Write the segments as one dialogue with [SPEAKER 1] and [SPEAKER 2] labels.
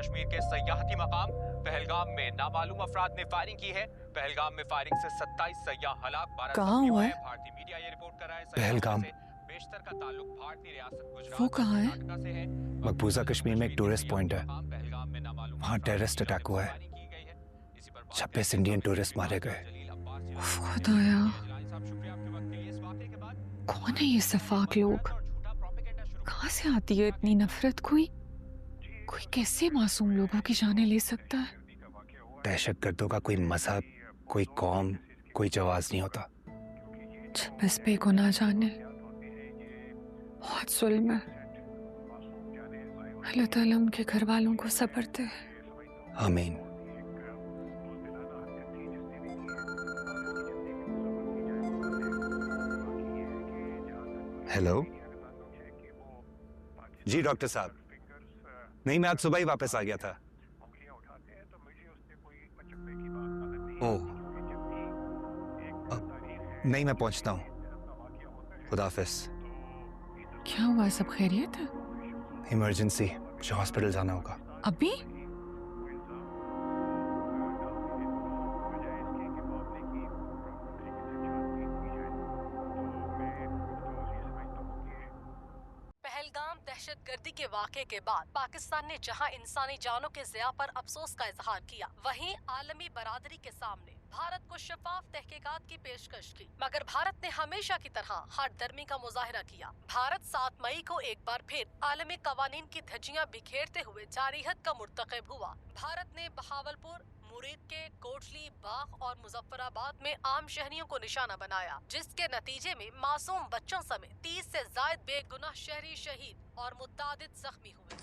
[SPEAKER 1] कश्मीर के सयाहती मकाम पहलगाम में नामालूम अफराद ने फायरिंग की है। पहलगाम में फायरिंग से 27 सयाह हलाक, 12
[SPEAKER 2] कहाँ हुआ है?
[SPEAKER 1] भारतीय मीडिया ये रिपोर्ट कर रहा है।
[SPEAKER 3] पहलगाम।
[SPEAKER 1] बेशतर का ताल्लुक भारतीय रियासत गुजरात
[SPEAKER 2] वो कहाँ है?
[SPEAKER 1] कर्नाटका से है।
[SPEAKER 3] मकबूजा कश्मीर में एक टूरिस्ट पॉइंट है,
[SPEAKER 1] पहलगाम में नामालूम
[SPEAKER 3] वहाँ टेररिस्ट अटैक हुआ है। 26 इंडियन टूरिस्ट मारे गए।
[SPEAKER 2] खुदाया, कौन है ये सफाक लोग? कहाँ से आती है इतनी नफरत? कोई कैसे मासूम लोगों की जानें ले सकता है?
[SPEAKER 3] दहशतगर्दों का कोई मजहब, कोई कौम, कोई जवाज नहीं होता।
[SPEAKER 2] जब इस पे को ना जाने, बहुत जुल्म है। अल्लाह ताला उनके घर वालों को सब्र दे।
[SPEAKER 3] आमीन। हेलो जी डॉक्टर साहब, नहीं मैं आज सुबह ही वापस आ गया था। ओह नहीं, मैं पहुंचता हूँ। खुदा हाफिज।
[SPEAKER 2] क्या हुआ, सब खैरियत है?
[SPEAKER 3] इमरजेंसी, मुझे हॉस्पिटल जाना होगा।
[SPEAKER 2] अभी?
[SPEAKER 4] पहलगाम दहशतगर्दी के वाक़े के बाद पाकिस्तान ने जहां इंसानी जानों के ज़िया पर अफसोस का इजहार किया, वहीं आलमी बरादरी के सामने भारत को शफाफ तहकीकात की पेशकश की। मगर भारत ने हमेशा की तरह हर दर्मी का मुजाहरा किया। भारत 7 मई को एक बार फिर आलमी कवानीन की धज्जियां बिखेरते हुए जारिहत का मुर्तकिब हुआ। भारत ने बहावलपुर, मुरीद के कोटली, बाग और मुजफ्फराबाद में आम शहरियों को निशाना बनाया, जिसके नतीजे में मासूम बच्चों समेत 30 से जायद बेगुनाह शहरी शहीद और मुतादिद जख्मी हुए।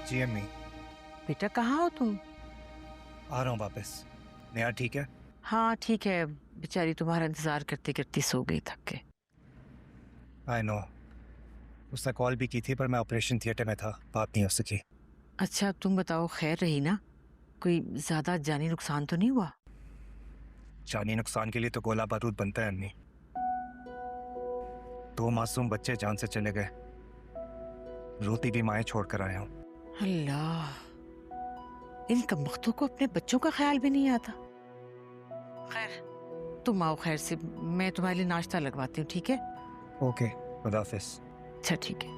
[SPEAKER 3] जी अम्मी।
[SPEAKER 5] बेटा कहाँ हो तुम?
[SPEAKER 3] आ रहा हूँ वापस। नेहा ठीक है?
[SPEAKER 5] हाँ ठीक है, बेचारी तुम्हारा इंतजार करते करते सो गई थक के।
[SPEAKER 3] आई नो, उसने कॉल भी की थी पर मैं ऑपरेशन थिएटर में था, बात नहीं हो सकी।
[SPEAKER 5] अच्छा तुम बताओ, खैर रही ना? कोई ज्यादा जानी नुकसान तो नहीं हुआ?
[SPEAKER 3] जानी नुकसान के लिए तो गोला बारूद बनता है अम्मी। 2 मासूम बच्चे जान से चले गए, रोती भी माएं छोड़ कर आया हूँ।
[SPEAKER 5] अल्लाह, इन कमबख्तों को अपने बच्चों का ख्याल भी नहीं आता। खैर तुम आओ खैर से, मैं तुम्हारे लिए नाश्ता लगवाती हूँ, ठीक है?
[SPEAKER 3] ओके, खुदा हाफिज।
[SPEAKER 5] अच्छा ठीक है।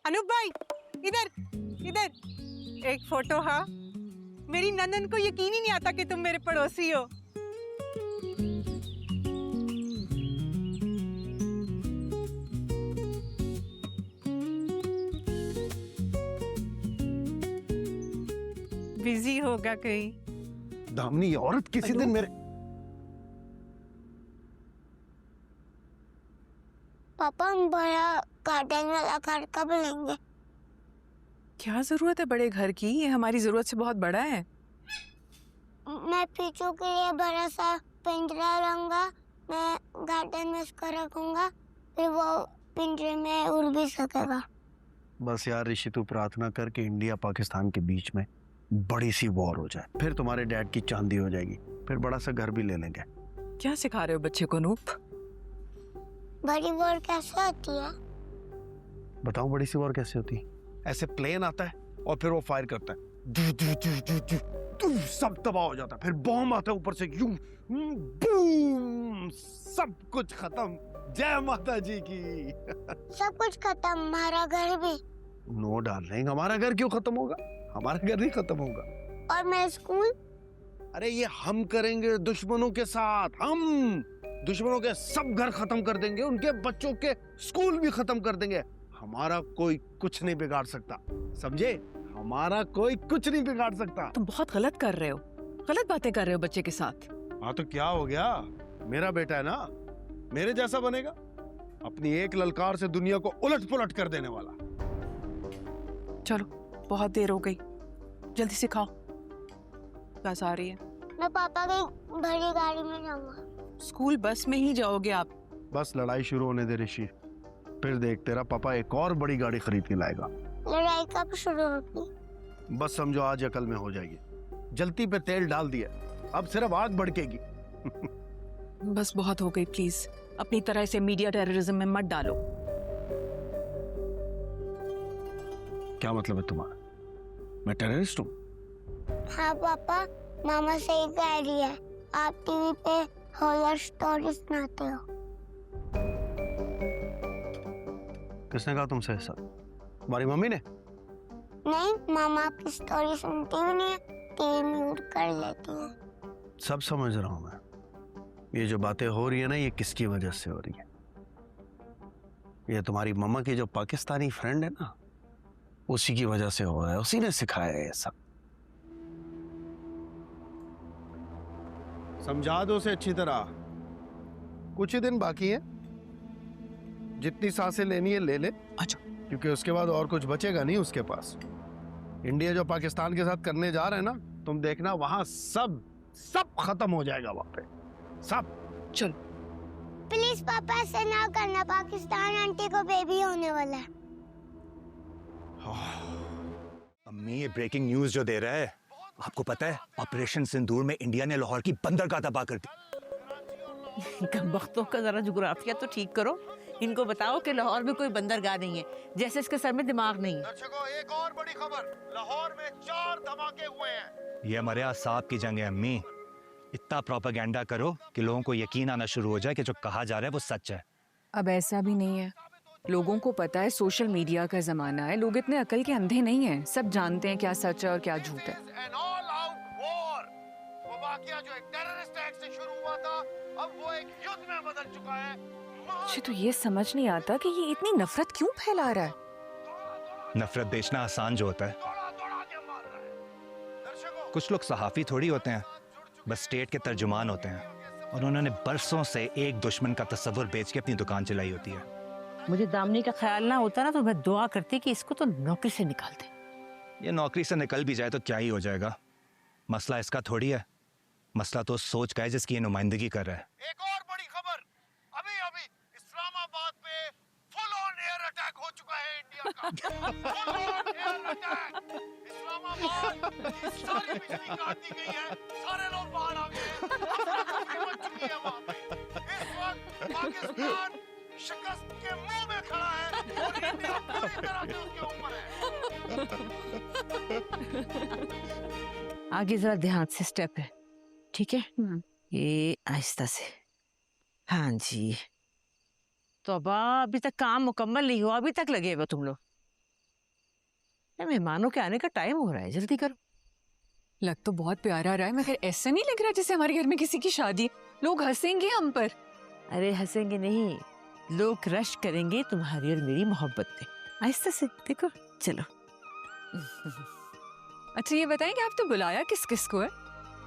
[SPEAKER 6] अनूप भाई, इधर इधर एक फोटो। हाँ, मेरी नंदन को यकीन ही नहीं आता कि तुम मेरे पड़ोसी हो। बिजी होगा कहीं।
[SPEAKER 7] दामिनी, ये औरत किसी दिन मेरे
[SPEAKER 8] पापा, हम बड़ा गार्डन वाला घर कब लेंगे?
[SPEAKER 2] क्या जरूरत है बड़े घर की? ये हमारी जरूरत से बहुत बड़ा है।
[SPEAKER 8] मैं पीछू के लिए बड़ा सा पिंजरा लाऊंगा, मैं गार्डन में उसको रखूंगा, फिर वो पिंजरे में उड़ भी सकेगा।
[SPEAKER 7] बस यार ऋषि, तू प्रार्थना कर कि इंडिया पाकिस्तान के बीच में बड़ी सी वॉर हो जाए, फिर तुम्हारे डैड की चांदी हो जाएगी। फिर बड़ा सा घर भी ले लेंगे।
[SPEAKER 2] क्या सिखा रहे हो बच्चे को नूप?
[SPEAKER 8] बड़ी वॉर कैसे होती है?
[SPEAKER 7] बताऊं बड़ी सी वॉर कैसे होती है? ऐसे प्लेन आता है और फिर वो फायर करता है, दू दू दू दू दू दू, सब तबाह हो जाता है। फिर बॉम्ब आता है ऊपर से, यूं बूम, सब कुछ खत्म। जय माता जी की।
[SPEAKER 8] सब कुछ खत्म, हमारा घर भी।
[SPEAKER 7] नो डार्लिंग, हमारा घर क्यों खत्म होगा? हमारा घर नहीं खत्म होगा।
[SPEAKER 8] और मेरा स्कूल?
[SPEAKER 7] अरे ये हम करेंगे दुश्मनों के साथ। हम दुश्मनों के सब घर खत्म कर देंगे, उनके बच्चों के स्कूल भी खत्म कर देंगे। हमारा कोई कुछ नहीं बिगाड़ सकता, समझे? हमारा कोई कुछ नहीं बिगाड़ सकता।
[SPEAKER 2] तुम बहुत गलत कर रहे हो, गलत बातें कर रहे हो बच्चे के साथ।
[SPEAKER 7] हाँ तो क्या हो गया? मेरा बेटा है ना, मेरे जैसा बनेगा। अपनी एक ललकार से दुनिया को उलट पुलट कर देने वाला।
[SPEAKER 2] चलो बहुत देर हो गई, जल्दी से खाओ। बस आ रही है।
[SPEAKER 8] मैं पापा की बड़ी गाड़ी में जाऊंगा।
[SPEAKER 2] स्कूल बस में ही जाओगे आप?
[SPEAKER 7] बस लड़ाई शुरू होने दे ऋषि, फिर देख तेरा पापा एक और बड़ी गाड़ी खरीद के लाएगा।
[SPEAKER 8] लड़ाई कब शुरू होगी?
[SPEAKER 7] बस समझो आज अकल में हो जाएगी। जलती पे तेल डाल दिया, अब सिर्फ आग भड़केगी।
[SPEAKER 2] बस बहुत हो गई, प्लीज अपनी तरह से मीडिया टेररिज्म में मत डालो।
[SPEAKER 7] क्या मतलब है तुम्हारा? मैं टेररिस्ट हूँ?
[SPEAKER 8] हाँ पापा, मामा सही कह रही है। आप टीवी पे हॉरर स्टोरी सुनाते हो।
[SPEAKER 7] किसने कहा तुमसे ऐसा? तुम्हारी मम्मी ने?
[SPEAKER 8] नहीं, मामा आपकी स्टोरी सुनती भी नहीं है, टीवी म्यूट कर लेती है।
[SPEAKER 7] सब समझ रहा हूँ मैं। ये जो बातें हो रही है ना, ये किसकी वजह से हो रही है? ये तुम्हारी मम्मा की जो पाकिस्तानी फ्रेंड है ना, उसी की वजह से हो रहा है। उसी ने सिखाया है ये सब। समझा दो उसे अच्छी तरह। कुछ ही दिन बाकी है, जितनी सांसें लेनी है ले ले।
[SPEAKER 2] अच्छा।
[SPEAKER 7] क्योंकि उसके बाद और कुछ बचेगा नहीं उसके पास। इंडिया जो पाकिस्तान के साथ करने जा रहे हैं ना, तुम देखना वहां सब खत्म हो जाएगा वहां पे, सब।
[SPEAKER 2] चलो
[SPEAKER 8] प्लीज पापा ऐसे ना करना, पाकिस्तान आंटी को बेबी होने वाला है।
[SPEAKER 3] अम्मी ये ब्रेकिंग न्यूज जो दे रहा है, आपको पता है ऑपरेशन सिंदूर में इंडिया ने लाहौर की बंदरगाह तबाह कर दी।
[SPEAKER 5] कम वक्तों का जरा जुग्राफिया तो ठीक करो। इनको बताओ कि लाहौर में कोई बंदरगाह नहीं है, जैसे इसके सर में दिमाग नहीं है।
[SPEAKER 7] दर्शकों, एक और बड़ी खबर, लाहौर में 4 धमाके हुए हैं।
[SPEAKER 3] ये हमारे आसाब की जंग है अम्मी। इतना प्रोपेगेंडा करो कि लोगों को यकीन आना शुरू हो जाए कि जो कहा जा रहा है वो सच है।
[SPEAKER 2] अब ऐसा भी नहीं है, लोगों को पता है सोशल मीडिया का जमाना है, लोग इतने अकल के अंधे नहीं हैं, सब जानते हैं क्या सच है और क्या झूठ है।
[SPEAKER 7] वो वाकया जो एक टेररिस्ट अटैक से शुरू हुआ था, अब वो एक युद्ध में बदल चुका है।
[SPEAKER 2] मुझे तो ये समझ नहीं आता कि ये इतनी नफरत क्यों फैला रहा है।
[SPEAKER 3] नफरत बेचना आसान जो होता है। कुछ लोग सहाफी थोड़ी होते हैं, बस स्टेट के तर्जुमान होते हैं, और उन्होंने बरसों से एक दुश्मन का तस्वुर बेच के अपनी दुकान चलाई होती है।
[SPEAKER 5] मुझे दामनी का ख्याल ना होता ना, तो मैं दुआ करती कि इसको तो नौकरी से निकाल दे।
[SPEAKER 3] ये नौकरी से निकल भी जाए तो क्या ही हो जाएगा? मसला इसका थोड़ी है, मसला तो सोच का है जिसकी ये नुमाइंदगी कर रहा है।
[SPEAKER 7] एक और बड़ी खबर, अभी इस्लामाबाद पे फुल ऑन एयर अटैक हो चुका है इंडिया का। Full on air attack. Islamabad की सारी बिजली काट दी गई है, सारे लोग बाहर आ गए हैं, मच चुकी है वहाँ पे। इस वक्त पाकिस्तान शिकस्त के मुंह में खड़ा है और इंडिया पूरी तरह से उसके ऊपर है।
[SPEAKER 5] आगे जरा ध्यान से स्टेप है, ठीक है? ये आहिस्ता से। हाँ जी। तो अब अभी तक काम मुकम्मल नहीं हुआ, अभी तक लगे हुए तुम लोग। मेहमानों के आने का टाइम हो रहा है, जल्दी करो।
[SPEAKER 2] लग तो बहुत प्यारा रहा है, मगर ऐसा नहीं लग रहा जैसे हमारे घर में किसी की शादी। लोग हंसेंगे हम पर।
[SPEAKER 5] अरे हंसेंगे नहीं, लोग रश करेंगे तुम्हारी और मेरी मोहब्बत पे। आहिस्ता से देखो, चलो।
[SPEAKER 2] अच्छा ये बताएं कि आप तो बुलाया किस किस को है?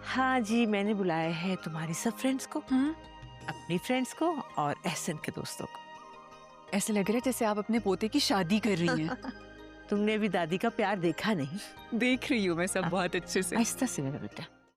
[SPEAKER 5] हाँ जी, मैंने बुलाया है तुम्हारी सब फ्रेंड्स को, अपनी फ्रेंड्स को और एहसन के दोस्तों को।
[SPEAKER 2] ऐसे लग रहा है जैसे आप अपने पोते की शादी कर रही हैं।
[SPEAKER 5] तुमने भी दादी का प्यार देखा नहीं?
[SPEAKER 2] देख रही हूँ मैं सब बहुत अच्छे से।
[SPEAKER 5] आहिस्ता से मेरा बेटा।